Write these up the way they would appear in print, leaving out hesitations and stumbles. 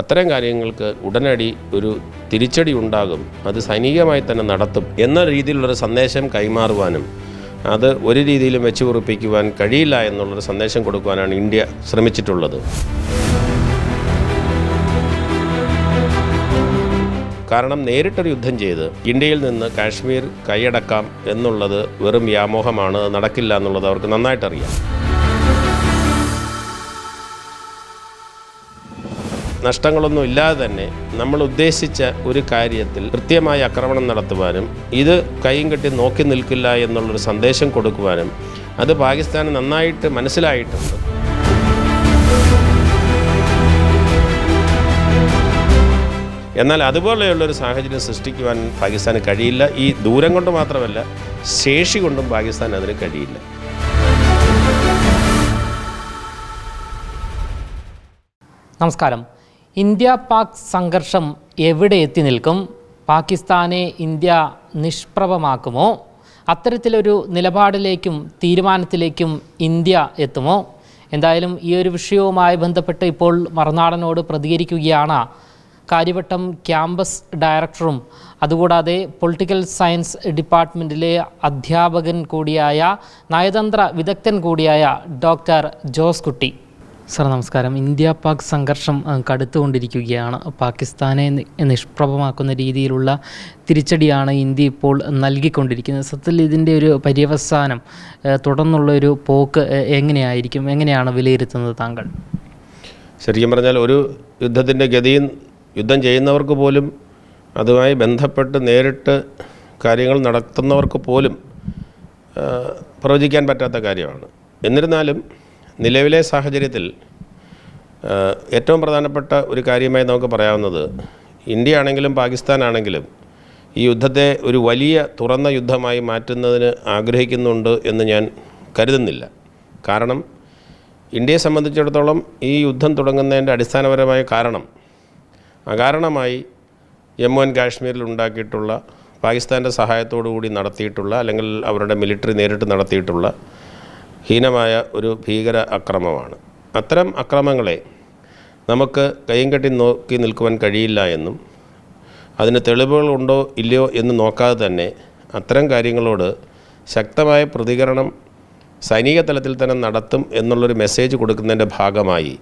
അത്തരം കാര്യങ്ങൾക്ക് ഉടനടി ഒരു തിരിച്ചടി ഉണ്ടാകും, അത് സൈനികമായി തന്നെ നടത്തും എന്ന രീതിയിലുള്ളൊരു സന്ദേശം കൈമാറുവാനും അത് ഒരു രീതിയിലും വെച്ച് ഉറപ്പിക്കുവാൻ കഴിയില്ല എന്നുള്ളൊരു സന്ദേശം കൊടുക്കുവാനാണ് ഇന്ത്യ ശ്രമിച്ചിട്ടുള്ളത്. കാരണം നേരിട്ടൊരു യുദ്ധം ചെയ്ത് ഇന്ത്യയിൽ നിന്ന് കാശ്മീർ കൈയടക്കാം എന്നുള്ളത് വെറും വ്യാമോഹമാണ്, നടക്കില്ല എന്നുള്ളത് അവർക്ക് നന്നായിട്ടറിയാം. നഷ്ടങ്ങളൊന്നും ഇല്ലാതെ തന്നെ നമ്മൾ ഉദ്ദേശിച്ച ഒരു കാര്യത്തിൽ കൃത്യമായി ആക്രമണം നടത്തുവാനും ഇത് കൈയും കെട്ടി നോക്കി നിൽക്കില്ല എന്നുള്ളൊരു സന്ദേശം കൊടുക്കുവാനും അത് പാകിസ്ഥാന് നന്നായിട്ട് മനസ്സിലായിട്ടുണ്ട്. എന്നാൽ അതുപോലെയുള്ളൊരു സാഹചര്യം സൃഷ്ടിക്കുവാൻ പാകിസ്ഥാന് കഴിയില്ല. ഈ ദൂരം കൊണ്ട് മാത്രമല്ല, ശേഷി കൊണ്ടും പാകിസ്ഥാൻ അതിന് കഴിയില്ല. നമസ്കാരം. ഇന്ത്യ പാക് സംഘർഷം എവിടെ എത്തി നിൽക്കും? പാകിസ്ഥാനെ ഇന്ത്യ നിഷ്പ്രഭമാക്കുമോ? അത്തരത്തിലൊരു നിലപാടിലേക്കും തീരുമാനത്തിലേക്കും ഇന്ത്യ എത്തുമോ? എന്തായാലും ഈ ഒരു വിഷയവുമായി ബന്ധപ്പെട്ട് ഇപ്പോൾ മറുനാടനോട് പ്രതികരിക്കുകയാണ് കാര്യവട്ടം ക്യാമ്പസ് ഡയറക്ടറും അതുകൂടാതെ പൊളിറ്റിക്കൽ സയൻസ് ഡിപ്പാർട്ട്മെൻറ്റിലെ അധ്യാപകൻ കൂടിയായ നയതന്ത്ര വിദഗ്ധൻ കൂടിയായ ഡോക്ടർ ജോസ് കുട്ടി. സർ നമസ്കാരം. ഇന്ത്യ പാക് സംഘർഷം കടുത്തുകൊണ്ടിരിക്കുകയാണ്. പാകിസ്ഥാനെ നിഷ്പ്രഭമാക്കുന്ന രീതിയിലുള്ള തിരിച്ചടിയാണ് ഇന്ത്യ ഇപ്പോൾ നൽകിക്കൊണ്ടിരിക്കുന്നത്. സത്യത്തിൽ ഇതിൻ്റെ ഒരു പര്യവസാനം, തുടർന്നുള്ളൊരു പോക്ക് എങ്ങനെയായിരിക്കും, എങ്ങനെയാണ് വിലയിരുത്തുന്നത് താങ്കൾ? ശരിക്കും പറഞ്ഞാൽ ഒരു യുദ്ധത്തിൻ്റെ ഗതിയും യുദ്ധം ചെയ്യുന്നവർക്ക് പോലും അതുമായി ബന്ധപ്പെട്ട് നേരിട്ട് കാര്യങ്ങൾ നടത്തുന്നവർക്ക് പോലും പ്രവചിക്കാൻ പറ്റാത്ത കാര്യമാണ്. എന്നിരുന്നാലും നിലവിലെ സാഹചര്യത്തിൽ ഏറ്റവും പ്രധാനപ്പെട്ട ഒരു കാര്യമായി നമുക്ക് പറയാവുന്നത്, ഇന്ത്യ ആണെങ്കിലും പാകിസ്ഥാൻ ആണെങ്കിലും ഈ യുദ്ധത്തെ ഒരു വലിയ തുറന്ന യുദ്ധമായി മാറ്റുന്നതിന് ആഗ്രഹിക്കുന്നുണ്ട് എന്ന് ഞാൻ കരുതുന്നില്ല. കാരണം ഇന്ത്യയെ സംബന്ധിച്ചിടത്തോളം ഈ യുദ്ധം തുടങ്ങുന്നതിൻ്റെ അടിസ്ഥാനപരമായ കാരണം അകാരണമായി ജമ്മു ആൻഡ് കാശ്മീരിൽ ഉണ്ടാക്കിയിട്ടുള്ള പാകിസ്ഥാൻ്റെ സഹായത്തോടു കൂടി നടത്തിയിട്ടുള്ള അല്ലെങ്കിൽ അവരുടെ മിലിറ്ററി നേരിട്ട് നടത്തിയിട്ടുള്ള ഹീനമായ ഒരു ഭീകര അക്രമമാണ്. അത്തരം അക്രമങ്ങളെ നമുക്ക് കൈയും കെട്ടി നോക്കി നിൽക്കുവാൻ കഴിയില്ല എന്നും അതിന് തെളിവുകളുണ്ടോ ഇല്ലയോ എന്ന് നോക്കാതെ തന്നെ അത്തരം കാര്യങ്ങളോട് ശക്തമായ പ്രതികരണം സൈനിക തലത്തിൽ തന്നെ നടത്തും എന്നുള്ളൊരു മെസ്സേജ് കൊടുക്കുന്നതിൻ്റെ ഭാഗമായി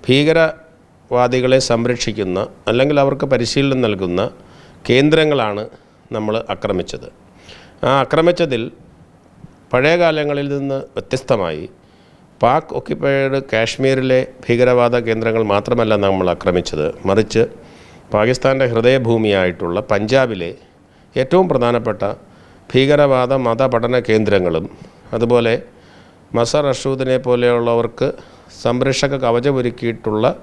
ഭീകരവാദികളെ സംരക്ഷിക്കുന്ന അല്ലെങ്കിൽ അവർക്ക് പരിശീലനം നൽകുന്ന കേന്ദ്രങ്ങളാണ് നമ്മൾ ആക്രമിച്ചത്. ആ ആക്രമിച്ചതിൽ പഴയ കാലങ്ങളിൽ നിന്ന് വ്യത്യസ്തമായി പാക് ഒക്യുപ്പൈഡ് കാശ്മീരിലെ ഭീകരവാദ കേന്ദ്രങ്ങൾ മാത്രമല്ല നമ്മൾ ആക്രമിച്ചത്, മറിച്ച് പാകിസ്ഥാൻ്റെ ഹൃദയഭൂമിയായിട്ടുള്ള പഞ്ചാബിലെ ഏറ്റവും പ്രധാനപ്പെട്ട ഭീകരവാദ മതപഠന കേന്ദ്രങ്ങളും അതുപോലെ മസർ അഷൂദിനെ പോലെയുള്ളവർക്ക് സംരക്ഷക കവചമൊരുക്കിയിട്ടുള്ള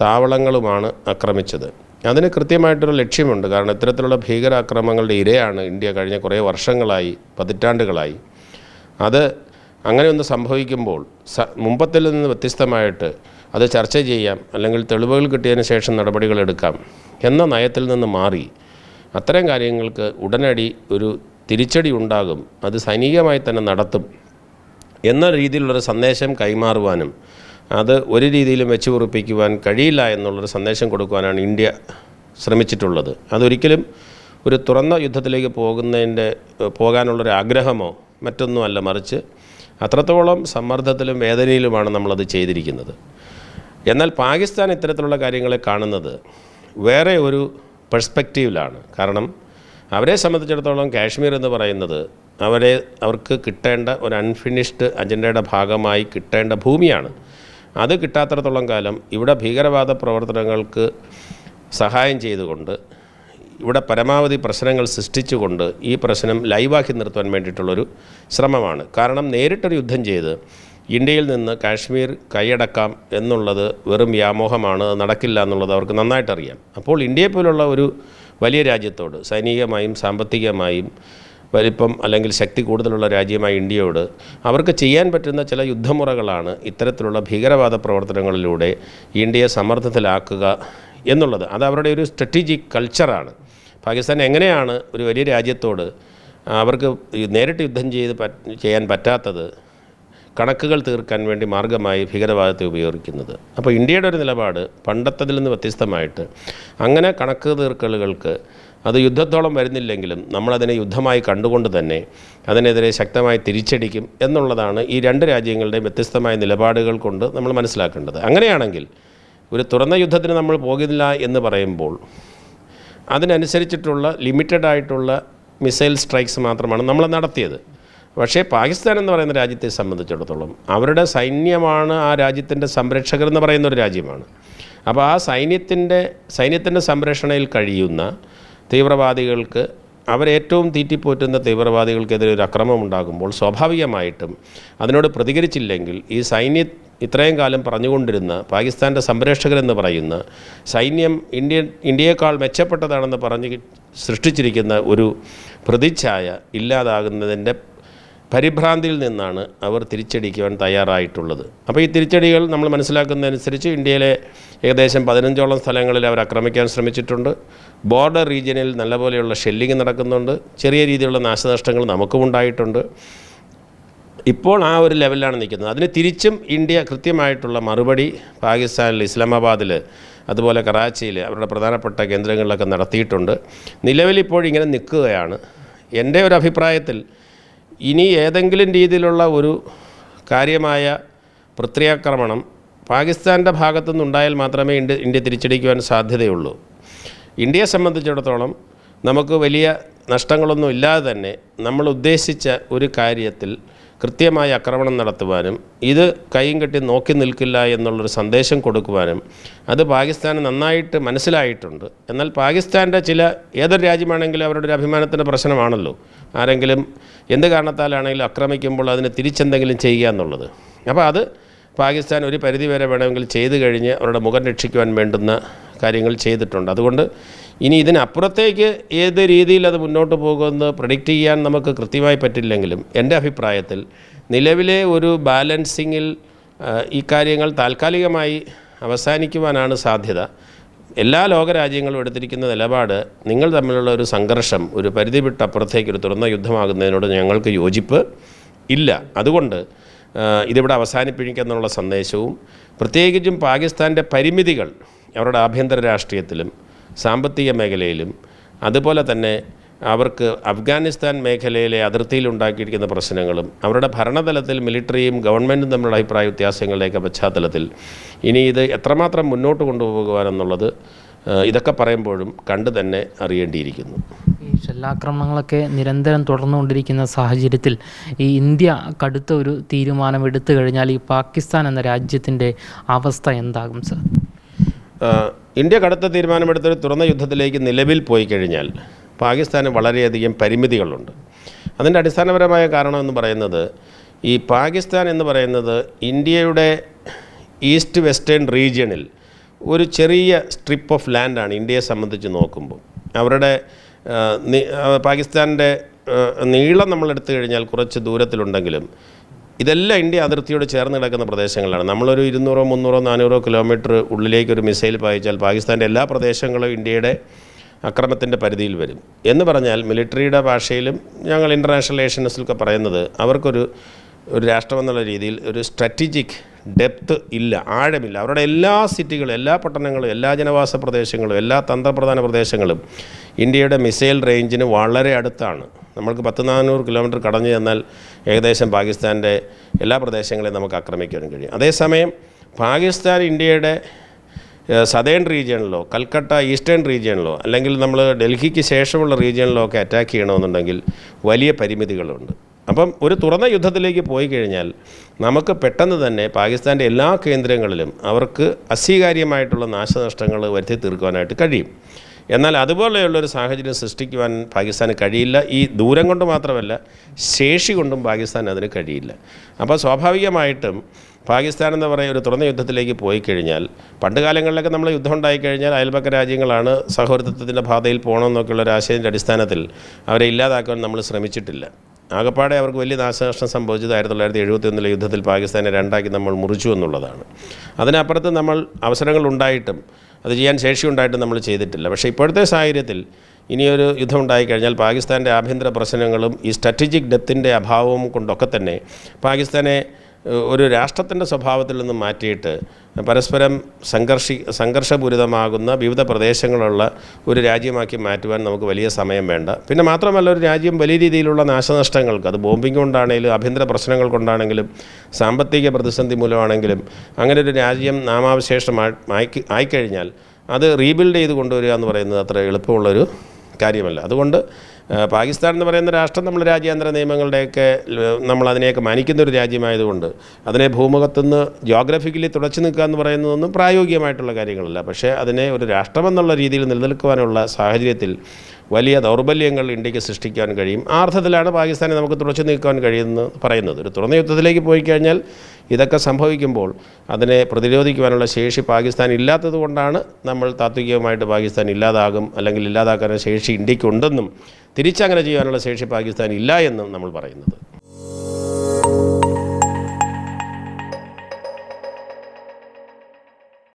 താവളങ്ങളുമാണ് ആക്രമിച്ചത്. അതിന് കൃത്യമായിട്ടൊരു ലക്ഷ്യമുണ്ട്. കാരണം ഇത്തരത്തിലുള്ള ഭീകരാക്രമണങ്ങളുടെ ഇരയാണ് ഇന്ത്യ കഴിഞ്ഞ കുറേ വർഷങ്ങളായി, പതിറ്റാണ്ടുകളായി. അത് അങ്ങനെയൊന്ന് സംഭവിക്കുമ്പോൾ മുമ്പത്തിൽ നിന്ന് വ്യത്യസ്തമായിട്ട് അത് ചർച്ച ചെയ്യാം, അല്ലെങ്കിൽ തെളിവുകൾ കിട്ടിയതിന് ശേഷം നടപടികൾ എടുക്കാം എന്ന നയത്തിൽ നിന്ന് മാറി അത്തരം കാര്യങ്ങൾക്ക് ഉടനടി ഒരു തിരിച്ചടി ഉണ്ടാകും, അത് സൈനികമായി തന്നെ നടത്തും എന്ന രീതിയിലുള്ളൊരു സന്ദേശം കൈമാറുവാനും അത് ഒരു രീതിയിലും വെച്ച് ഉറപ്പിക്കുവാൻ കഴിയില്ല എന്നുള്ളൊരു സന്ദേശം കൊടുക്കുവാനാണ് ഇന്ത്യ ശ്രമിച്ചിട്ടുള്ളത്. അതൊരിക്കലും ഒരു തുറന്ന യുദ്ധത്തിലേക്ക് പോകാനുള്ളൊരു ആഗ്രഹമോ മറ്റൊന്നുമല്ല, മറിച്ച് അത്രത്തോളം സമ്മർദ്ദത്തിലും വേദനയിലുമാണ് നമ്മളത് ചെയ്തിരിക്കുന്നത്. എന്നാൽ പാകിസ്ഥാൻ ഇത്തരത്തിലുള്ള കാര്യങ്ങളെ കാണുന്നത് വേറെ ഒരു പെർസ്പെക്റ്റീവിലാണ്. കാരണം അവരെ സംബന്ധിച്ചിടത്തോളം കാശ്മീർ എന്ന് പറയുന്നത് അവർക്ക് കിട്ടേണ്ട ഒരു അൺഫിനിഷ്ഡ് അജണ്ടയുടെ ഭാഗമായി കിട്ടേണ്ട ഭൂമിയാണ്. അത് കിട്ടാത്തിടത്തോളം കാലം ഇവിടെ ഭീകരവാദ പ്രവർത്തനങ്ങൾക്ക് സഹായം ചെയ്തുകൊണ്ട് ഇവിടെ പരമാവധി പ്രശ്നങ്ങൾ സൃഷ്ടിച്ചുകൊണ്ട് ഈ പ്രശ്നം ലൈവാക്കി നിർത്താൻ വേണ്ടിയിട്ടുള്ളൊരു ശ്രമമാണ്. കാരണം നേരിട്ടൊരു യുദ്ധം ചെയ്ത് ഇന്ത്യയിൽ നിന്ന് കാശ്മീർ കൈയടക്കാം എന്നുള്ളത് വെറും വ്യാമോഹമാണ്, നടക്കില്ല എന്നുള്ളത് അവർക്ക് നന്നായിട്ടറിയാം. അപ്പോൾ ഇന്ത്യയെപ്പോലുള്ള ഒരു വലിയ രാജ്യത്തോട് സൈനികമായും സാമ്പത്തികമായും വലിപ്പം അല്ലെങ്കിൽ ശക്തി കൂടുതലുള്ള രാജ്യമായ ഇന്ത്യയോട് അവർക്ക് ചെയ്യാൻ പറ്റുന്ന ചില യുദ്ധമുറകളാണ് ഇത്തരത്തിലുള്ള ഭീകരവാദ പ്രവർത്തനങ്ങളിലൂടെ ഇന്ത്യയെ സമ്മർദ്ദത്തിലാക്കുക എന്നുള്ളത്. അത് അവരുടെ ഒരു സ്ട്രാറ്റജിക് കൾച്ചറാണ്. പാകിസ്ഥാൻ എങ്ങനെയാണ് ഒരു വലിയ രാജ്യത്തോട് അവർക്ക് നേരിട്ട് യുദ്ധം ചെയ്യാൻ പറ്റാത്തത്, കണക്കുകൾ തീർക്കാൻ വേണ്ടി മാർഗമായി ഭീകരവാദത്തെ ഉപയോഗിക്കുന്നത്. അപ്പോൾ ഇന്ത്യയുടെ ഒരു നിലപാട് പണ്ടത്തതിൽ നിന്ന് വ്യത്യസ്തമായിട്ട് അങ്ങനെ കണക്ക് തീർക്കലുകൾക്ക് അത് യുദ്ധത്തോളം വരുന്നില്ലെങ്കിലും നമ്മളതിനെ യുദ്ധമായി കണ്ടുകൊണ്ട് തന്നെ അതിനെതിരെ ശക്തമായി തിരിച്ചടിക്കും എന്നുള്ളതാണ് ഈ രണ്ട് രാജ്യങ്ങളുടെയും വ്യത്യസ്തമായ നിലപാടുകൾ കൊണ്ട് നമ്മൾ മനസ്സിലാക്കേണ്ടത്. അങ്ങനെയാണെങ്കിൽ ഒരു തുറന്ന യുദ്ധത്തിന് നമ്മൾ പോകില്ല എന്ന് പറയുമ്പോൾ അതിനനുസരിച്ചിട്ടുള്ള ലിമിറ്റഡ് ആയിട്ടുള്ള മിസൈൽ സ്ട്രൈക്സ് മാത്രമാണ് നമ്മൾ നടത്തിയത്. പക്ഷേ പാകിസ്ഥാൻ എന്ന് പറയുന്ന രാജ്യത്തെ സംബന്ധിച്ചിടത്തോളം അവരുടെ സൈന്യമാണ് ആ രാജ്യത്തിൻ്റെ സംരക്ഷകർ എന്ന് പറയുന്ന ഒരു രാജ്യമാണ്. അപ്പോൾ ആ സൈന്യത്തിൻ്റെ സംരക്ഷണയിൽ കഴിയുന്ന തീവ്രവാദികൾക്ക് അവരേറ്റവും തീറ്റിപ്പോറ്റുന്ന തീവ്രവാദികൾക്കെതിരെ ഒരു അക്രമം ഉണ്ടാകുമ്പോൾ സ്വാഭാവികമായിട്ടും അതിനോട് പ്രതികരിച്ചില്ലെങ്കിൽ ഈ ഇത്രയും കാലം പറഞ്ഞുകൊണ്ടിരുന്ന പാകിസ്ഥാൻ്റെ സംരക്ഷകരെന്ന് പറയുന്ന സൈന്യം ഇന്ത്യയേക്കാൾ മെച്ചപ്പെട്ടതാണെന്ന് പറഞ്ഞ് സൃഷ്ടിച്ചിരിക്കുന്ന ഒരു പ്രതിച്ഛായ ഇല്ലാതാകുന്നതിൻ്റെ പരിഭ്രാന്തിയിൽ നിന്നാണ് അവർ തിരിച്ചടിക്കുവാൻ തയ്യാറായിട്ടുള്ളത്. അപ്പോൾ ഈ തിരിച്ചടികൾ നമ്മൾ മനസ്സിലാക്കുന്നതനുസരിച്ച് ഇന്ത്യയിലെ ഏകദേശം 15ഓളം സ്ഥലങ്ങളിൽ അവർ ആക്രമിക്കാൻ ശ്രമിച്ചിട്ടുണ്ട്. ബോർഡർ റീജിയനിൽ നല്ലപോലെയുള്ള ഷെല്ലിങ് നടക്കുന്നുണ്ട്. ചെറിയ രീതിയിലുള്ള നാശനഷ്ടങ്ങൾ നമുക്കും ഉണ്ടായിട്ടുണ്ട്. ഇപ്പോൾ ആ ഒരു ലെവലിലാണ് നിൽക്കുന്നത്. അതിന് തിരിച്ചും ഇന്ത്യ കൃത്യമായിട്ടുള്ള മറുപടി പാകിസ്ഥാനിൽ ഇസ്ലാമാബാദിൽ അതുപോലെ കറാച്ചിയിൽ അവരുടെ പ്രധാനപ്പെട്ട കേന്ദ്രങ്ങളിലൊക്കെ നടത്തിയിട്ടുണ്ട്. നിലവിലിപ്പോഴിങ്ങനെ നിൽക്കുകയാണ്. എൻ്റെ ഒരു അഭിപ്രായത്തിൽ ഇനി ഏതെങ്കിലും രീതിയിലുള്ള ഒരു കാര്യമായ പ്രത്യാക്രമണം പാകിസ്ഥാൻ്റെ ഭാഗത്തുനിന്നുണ്ടായാൽ മാത്രമേ ഇന്ത്യ തിരിച്ചടിക്കുവാൻ സാധ്യതയുള്ളൂ. ഇന്ത്യയെ സംബന്ധിച്ചിടത്തോളം നമുക്ക് വലിയ നഷ്ടങ്ങളൊന്നും ഇല്ലാതെ തന്നെ നമ്മൾ ഉദ്ദേശിച്ച ഒരു കാര്യത്തിൽ കൃത്യമായി ആക്രമണം നടത്തുവാനും ഇത് കൈയും കെട്ടി നോക്കി നിൽക്കില്ല എന്നുള്ളൊരു സന്ദേശം കൊടുക്കുവാനും അത് പാകിസ്ഥാന് നന്നായിട്ട് മനസ്സിലായിട്ടുണ്ട്. എന്നാൽ പാകിസ്ഥാൻ്റെ ഏതൊരു രാജ്യമാണെങ്കിലും അവരുടെ ഒരു അഭിമാനത്തിൻ്റെ പ്രശ്നമാണല്ലോ. ആരെങ്കിലും എന്ത് കാരണത്താലാണെങ്കിലും ആക്രമിക്കുമ്പോൾ അതിന് തിരിച്ചെന്തെങ്കിലും ചെയ്യുക എന്നുള്ളത്. അപ്പോൾ അത് പാകിസ്ഥാൻ ഒരു പരിധിവരെ വേണമെങ്കിൽ ചെയ്തു കഴിഞ്ഞ് അവരുടെ മുഖം രക്ഷിക്കുവാൻ വേണ്ടുന്ന കാര്യങ്ങൾ ചെയ്തിട്ടുണ്ട്. അതുകൊണ്ട് ഇനി ഇതിനപ്പുറത്തേക്ക് ഏത് രീതിയിൽ അത് മുന്നോട്ട് പോകുമെന്ന് പ്രെഡിക്റ്റ് ചെയ്യാൻ നമുക്ക് കൃത്യമായി പറ്റില്ലെങ്കിലും എൻ്റെ അഭിപ്രായത്തിൽ നിലവിലെ ഒരു ബാലൻസിങ്ങിൽ ഈ കാര്യങ്ങൾ താൽക്കാലികമായി അവസാനിക്കുവാനാണ് സാധ്യത. എല്ലാ ലോകരാജ്യങ്ങളും എടുത്തിരിക്കുന്ന നിലപാട് നിങ്ങൾ തമ്മിലുള്ള ഒരു സംഘർഷം ഒരു പരിധി വിട്ടപ്പുറത്തേക്ക് ഒരു തുറന്ന യുദ്ധമാകുന്നതിനോട് ഞങ്ങൾക്ക് യോജിപ്പ് ഇല്ല. അതുകൊണ്ട് ഇതിവിടെ അവസാനിപ്പിക്കുന്നുള്ള സന്ദേശവും പ്രത്യേകിച്ചും പാകിസ്ഥാൻ്റെ പരിമിതികൾ അവരുടെ ആഭ്യന്തര രാഷ്ട്രീയത്തിലും സാമ്പത്തിക മേഖലയിലും അതുപോലെ തന്നെ അവർക്ക് അഫ്ഗാനിസ്ഥാൻ മേഖലയിലെ അതിർത്തിയിൽ ഉണ്ടാക്കിയിരിക്കുന്ന പ്രശ്നങ്ങളും അവരുടെ ഭരണതലത്തിൽ മിലിറ്ററിയും ഗവൺമെൻറ്റും തമ്മിലുള്ള അഭിപ്രായ വ്യത്യാസങ്ങളുടെയൊക്കെ പശ്ചാത്തലത്തിൽ ഇനി ഇത് എത്രമാത്രം മുന്നോട്ട് കൊണ്ടുപോകുവാനെന്നുള്ളത് ഇതൊക്കെ പറയുമ്പോഴും കണ്ടു തന്നെ അറിയേണ്ടിയിരിക്കുന്നു. ഈ ഷെല്ലാക്രമണങ്ങളൊക്കെ നിരന്തരം തുടർന്നുകൊണ്ടിരിക്കുന്ന സാഹചര്യത്തിൽ ഈ ഇന്ത്യ കടുത്ത ഒരു തീരുമാനം എടുത്തു കഴിഞ്ഞാൽ ഈ പാകിസ്ഥാൻ എന്ന രാജ്യത്തിൻ്റെ അവസ്ഥ എന്താകും സർ? ഇന്ത്യ കടുത്ത തീരുമാനമെടുത്തൊരു തുറന്ന യുദ്ധത്തിലേക്ക് നിലവിൽ പോയി കഴിഞ്ഞാൽ പാകിസ്ഥാന് വളരെയധികം പരിമിതികളുണ്ട്. അതിൻ്റെ അടിസ്ഥാനപരമായ കാരണമെന്ന് പറയുന്നത് ഈ പാകിസ്ഥാൻ എന്ന് പറയുന്നത് ഇന്ത്യയുടെ ഈസ്റ്റ് വെസ്റ്റേൺ റീജിയണിൽ ഒരു ചെറിയ സ്ട്രിപ്പ് ഓഫ് ലാൻഡാണ് ഇന്ത്യയെ സംബന്ധിച്ച് നോക്കുമ്പോൾ. അവരുടെ പാകിസ്ഥാൻ്റെ നീളം നമ്മളെടുത്തു കഴിഞ്ഞാൽ കുറച്ച് ദൂരത്തിലുണ്ടെങ്കിലും ഇതെല്ലാം ഇന്ത്യ അതിർത്തിയോട് ചേർന്ന് കിടക്കുന്ന പ്രദേശങ്ങളാണ്. നമ്മളൊരു 200, 300, 400 കിലോമീറ്റർ ഉള്ളിലേക്കൊരു മിസൈൽ പായിച്ചാൽ പാകിസ്ഥാൻ്റെ എല്ലാ പ്രദേശങ്ങളും ഇന്ത്യയുടെ അക്രമത്തിൻ്റെ പരിധിയിൽ വരും. എന്ന് പറഞ്ഞാൽ മിലിറ്ററിയുടെ ഭാഷയിലും ഞങ്ങൾ ഇൻ്റർനാഷണൽ റിലേഷൻസിലൊക്കെ പറയുന്നത് അവർക്കൊരു രാഷ്ട്രമെന്നുള്ള രീതിയിൽ ഒരു സ്ട്രാറ്റജിക് ഡെപ്ത് ഇല്ല, ആഴമില്ല. അവരുടെ എല്ലാ സിറ്റികളും എല്ലാ പട്ടണങ്ങളും എല്ലാ ജനവാസ പ്രദേശങ്ങളും എല്ലാ തന്ത്രപ്രധാന പ്രദേശങ്ങളും ഇന്ത്യയുടെ മിസൈൽ റേഞ്ചിന് വളരെ അടുത്താണ്. നമ്മൾക്ക് 400 കിലോമീറ്റർ കടന്നു ചെന്നാൽ ഏകദേശം പാകിസ്ഥാൻ്റെ എല്ലാ പ്രദേശങ്ങളെയും നമുക്ക് ആക്രമിക്കാനും കഴിയും. അതേസമയം പാകിസ്ഥാൻ ഇന്ത്യയുടെ സതേൺ റീജിയണിലോ കൽക്കട്ട ഈസ്റ്റേൺ റീജിയണിലോ അല്ലെങ്കിൽ നമ്മൾ ഡൽഹിക്ക് ശേഷമുള്ള റീജിയണിലോ ഒക്കെ അറ്റാക്ക് ചെയ്യണമെന്നുണ്ടെങ്കിൽ വലിയ പരിമിതികളുണ്ട്. അപ്പം ഒരു തുറന്ന യുദ്ധത്തിലേക്ക് പോയി കഴിഞ്ഞാൽ നമുക്ക് പെട്ടെന്ന് തന്നെ പാകിസ്ഥാൻ്റെ എല്ലാ കേന്ദ്രങ്ങളിലും അവർക്ക് അസ്വീകാര്യമായിട്ടുള്ള നാശനഷ്ടങ്ങൾ വരുത്തി തീർക്കുവാനായിട്ട് കഴിയും. എന്നാൽ അതുപോലെയുള്ളൊരു സാഹചര്യം സൃഷ്ടിക്കുവാൻ പാകിസ്ഥാന് കഴിയില്ല. ഈ ദൂരം കൊണ്ട് മാത്രമല്ല, ശേഷി കൊണ്ടും പാകിസ്ഥാൻ അതിന് കഴിയില്ല. അപ്പോൾ സ്വാഭാവികമായിട്ടും പാകിസ്ഥാൻ എന്ന് പറയുന്ന ഒരു തുറന്ന യുദ്ധത്തിലേക്ക് പോയി കഴിഞ്ഞാൽ, പണ്ട് കാലങ്ങളിലൊക്കെ നമ്മൾ യുദ്ധം ഉണ്ടായിക്കഴിഞ്ഞാൽ അയൽപക്ക രാജ്യങ്ങളാണ് സഹോദരത്വത്തിൻ്റെ പാതയിൽ പോകണമെന്നൊക്കെയുള്ള ഒരു ആശയത്തിൻ്റെ അടിസ്ഥാനത്തിൽ അവരെ ഇല്ലാതാക്കാൻ നമ്മൾ ശ്രമിച്ചിട്ടില്ല. ആകപ്പാടെ അവർക്ക് വലിയ നാശനഷ്ടം സംഭവിച്ചത് 1971 യുദ്ധത്തിൽ പാകിസ്ഥാനെ രണ്ടാക്കി നമ്മൾ മുറിച്ചു എന്നുള്ളതാണ്. അതിനപ്പുറത്ത് നമ്മൾ അവസരങ്ങളുണ്ടായിട്ടും അത് ചെയ്യാൻ ശേഷിയുണ്ടായിട്ടും നമ്മൾ ചെയ്തിട്ടില്ല. പക്ഷേ ഇപ്പോഴത്തെ സാഹചര്യത്തിൽ ഇനിയൊരു യുദ്ധം ഉണ്ടായിക്കഴിഞ്ഞാൽ പാകിസ്ഥാൻ്റെ ആഭ്യന്തര പ്രശ്നങ്ങളും ഈ സ്ട്രാറ്റജിക് ഡെപ്തിൻ്റെ അഭാവവും കൊണ്ടൊക്കെ തന്നെ പാകിസ്ഥാനെ ഒരു രാഷ്ട്രത്തിൻ്റെ സ്വഭാവത്തിൽ നിന്ന് മാറ്റിയിട്ട് പരസ്പരം സംഘർഷപൂരിതമാകുന്ന വിവിധ പ്രദേശങ്ങളുള്ള ഒരു രാജ്യമാക്കി മാറ്റുവാൻ നമുക്ക് വലിയ സമയം വേണ്ട. പിന്നെ മാത്രമല്ല, ഒരു രാജ്യം വലിയ രീതിയിലുള്ള നാശനഷ്ടങ്ങൾക്ക്, അത് ബോംബിംഗ് കൊണ്ടാണെങ്കിലും ആഭ്യന്തര പ്രശ്നങ്ങൾ കൊണ്ടാണെങ്കിലും സാമ്പത്തിക പ്രതിസന്ധി മൂലമാണെങ്കിലും, അങ്ങനെ ഒരു രാജ്യം ആയിക്കഴിഞ്ഞാൽ അത് റീബിൽഡ് ചെയ്ത് കൊണ്ടുവരിക എന്ന് പറയുന്നത് അത്ര എളുപ്പമുള്ളൊരു കാര്യമല്ല. അതുകൊണ്ട് പാകിസ്ഥാൻ എന്ന് പറയുന്ന രാഷ്ട്രം നമ്മൾ രാജ്യാന്തര നിയമങ്ങളുടെയൊക്കെ നമ്മളതിനെയൊക്കെ മാനിക്കുന്ന ഒരു രാജ്യമായതുകൊണ്ട് അതിനെ ഭൂമുഖത്തുനിന്ന് ജോഗ്രഫിക്കലി തുടച്ചു നിൽക്കുക എന്ന് പറയുന്നതൊന്നും പ്രായോഗികമായിട്ടുള്ള കാര്യങ്ങളല്ല. പക്ഷേ അതിനെ ഒരു രാഷ്ട്രമെന്നുള്ള രീതിയിൽ നിലനിൽക്കുവാനുള്ള സാഹചര്യത്തിൽ വലിയ ദൗർബല്യങ്ങൾ ഇന്ത്യക്ക് സൃഷ്ടിക്കാൻ കഴിയും. ആ അർത്ഥത്തിലാണ് പാകിസ്ഥാനെ നമുക്ക് തുടച്ചു നീക്കാൻ കഴിയുമെന്ന് പറയുന്നത്. ഒരു തുറന്ന യുദ്ധത്തിലേക്ക് പോയി കഴിഞ്ഞാൽ ഇതൊക്കെ സംഭവിക്കുമ്പോൾ അതിനെ പ്രതിരോധിക്കുവാനുള്ള ശേഷി പാകിസ്ഥാൻ ഇല്ലാത്തത് കൊണ്ടാണ് നമ്മൾ താത്വികമായിട്ട് പാകിസ്ഥാൻ ഇല്ലാതാകും, അല്ലെങ്കിൽ ഇല്ലാതാക്കാനുള്ള ശേഷി ഇന്ത്യക്കുണ്ടെന്നും തിരിച്ചങ്ങനെ ചെയ്യാനുള്ള ശേഷി പാകിസ്ഥാൻ ഇല്ല എന്നും നമ്മൾ പറയുന്നത്.